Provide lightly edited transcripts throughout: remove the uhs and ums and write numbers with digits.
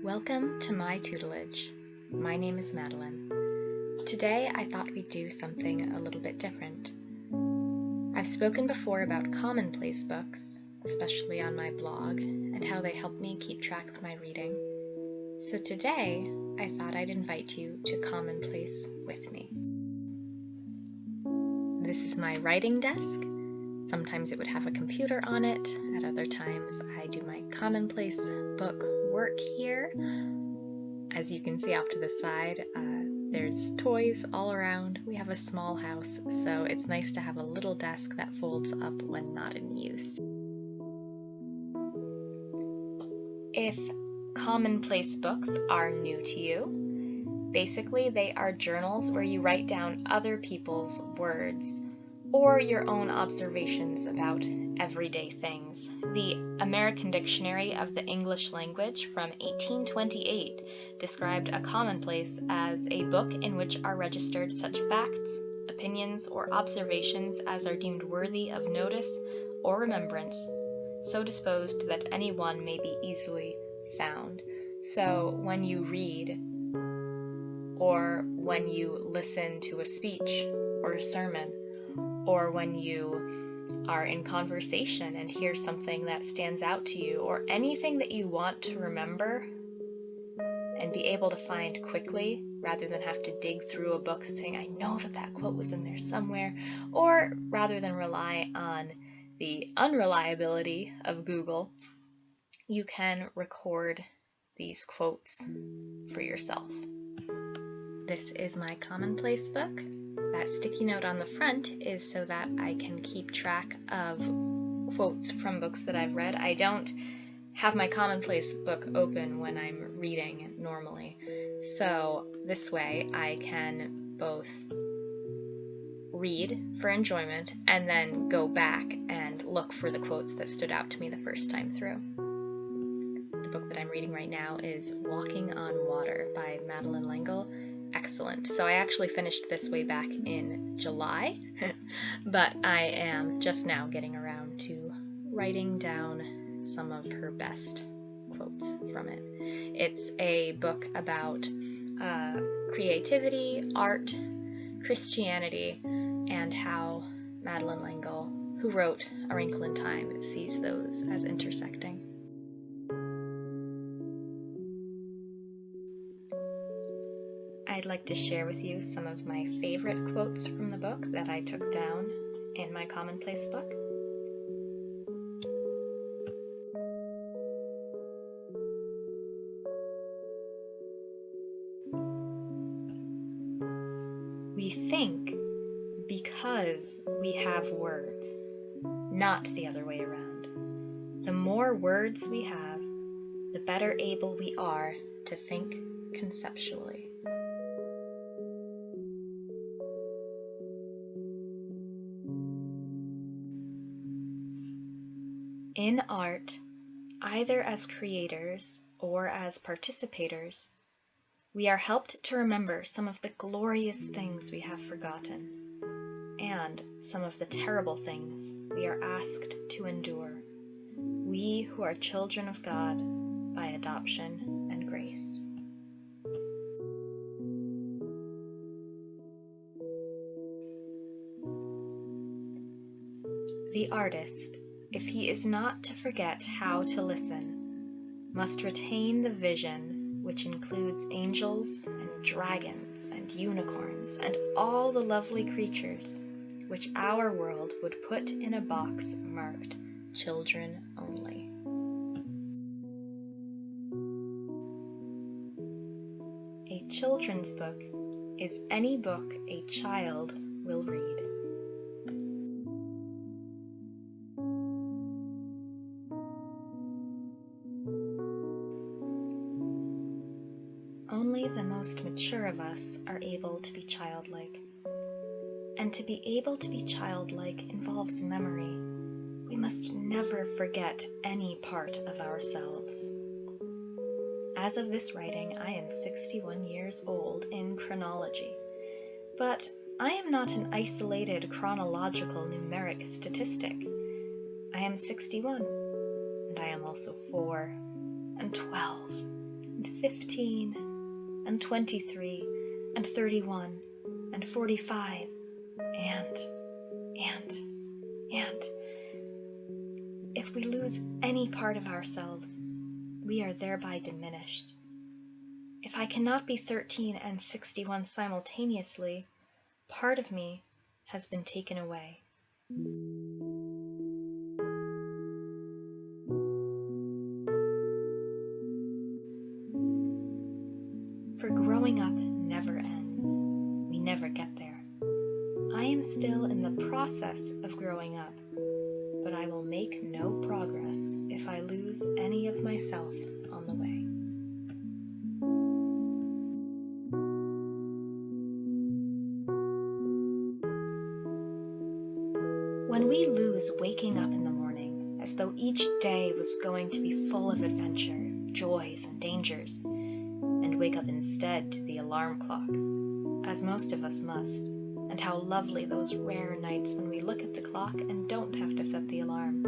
Welcome to my tutelage. My name is Madeleine. Today I thought we'd do something a little bit different. I've spoken before about Commonplace books, especially on my blog, and how they help me keep track of my reading. So today I thought I'd invite you to Commonplace with me. This is my writing desk. Sometimes it would have a computer on it. At other times I do my Commonplace book work here. As you can see off to the side, there's toys all around. We have a small house, so it's nice to have a little desk that folds up when not in use. If Commonplace books are new to you, basically they are journals where you write down other people's words or your own observations about everyday things. The American Dictionary of the English Language from 1828 described a commonplace as a book in which are registered such facts, opinions, or observations as are deemed worthy of notice or remembrance, so disposed that any one may be easily found. So when you read or when you listen to a speech or a sermon, or when you are in conversation and hear something that stands out to you, or anything that you want to remember and be able to find quickly rather than have to dig through a book saying, I know that quote was in there somewhere, or rather than rely on the unreliability of Google, you can record these quotes for yourself. This is my Commonplace book. That sticky note on the front is so that I can keep track of quotes from books that I've read. I don't have my Commonplace book open when I'm reading normally, so this way I can both read for enjoyment and then go back and look for the quotes that stood out to me the first time through. The book that I'm reading right now is Walking on Water by Madeleine L'Engle. Excellent. So I actually finished this way back in July, but I am just now getting around to writing down some of her best quotes from it. It's a book about creativity, art, Christianity, and how Madeleine L'Engle, who wrote A Wrinkle in Time, sees those as intersecting. I'd like to share with you some of my favorite quotes from the book that I took down in my Commonplace book. We think because we have words, not the other way around. The more words we have, the better able we are to think conceptually. In art, either as creators or as participators, we are helped to remember some of the glorious things we have forgotten, and some of the terrible things we are asked to endure, we who are children of God by adoption and grace. The artist, if he is not to forget how to listen, must retain the vision which includes angels and dragons and unicorns and all the lovely creatures which our world would put in a box marked children only. A children's book is any book a child will read. Only the most mature of us are able to be childlike. And to be able to be childlike involves memory. We must never forget any part of ourselves. As of this writing, I am 61 years old in chronology, but I am not an isolated chronological numeric statistic. I am 61, and I am also 4, and 12 and 15 and 23 and 31 and 45 and if we lose any part of ourselves, we are thereby diminished. If I cannot be 13 and 61 simultaneously, part of me has been taken away. For growing up never ends. We never get there. I am still in the process of growing up, but I will make no progress if I lose any of myself on the way. When we lose waking up in the morning, as though each day was going to be full of adventure, joys, and dangers, and wake up instead to the alarm clock, as most of us must, and how lovely those rare nights when we look at the clock and don't have to set the alarm,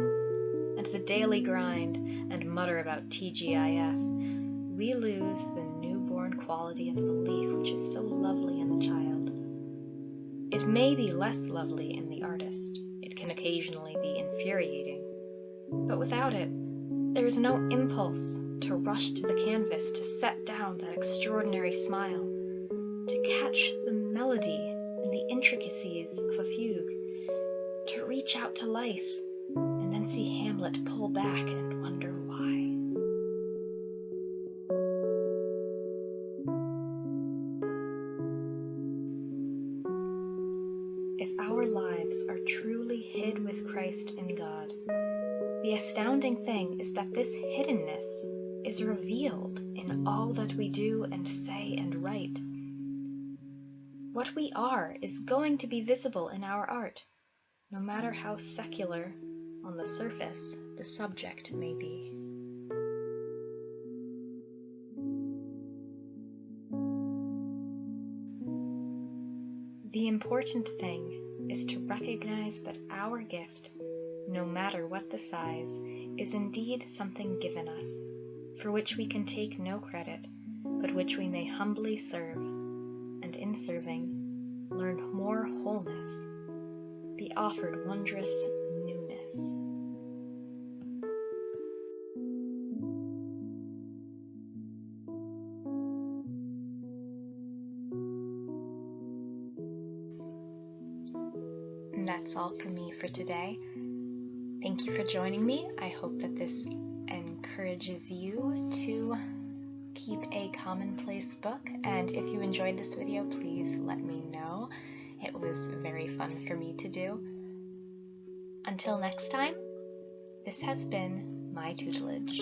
and the daily grind and mutter about TGIF, we lose the newborn quality of belief which is so lovely in the child. It may be less lovely in the artist. It can occasionally be infuriating, but without it, there is no impulse to rush to the canvas to set down that extraordinary smile, to catch the melody and the intricacies of a fugue, to reach out to life and then see Hamlet pull back and wonder why. If our lives are truly hid with Christ in God, the astounding thing is that this hiddenness is revealed in all that we do and say and write. What we are is going to be visible in our art, no matter how secular, on the surface, the subject may be. The important thing is to recognize that our gift, no matter what the size, is indeed something given us, for which we can take no credit, but which we may humbly serve, and in serving, learn more wholeness, be offered wondrous newness. And that's all for me for today. Thank you for joining me. I hope that this encourages you to keep a commonplace book, and if you enjoyed this video, please let me know. It was very fun for me to do. Until next time, this has been my tutelage.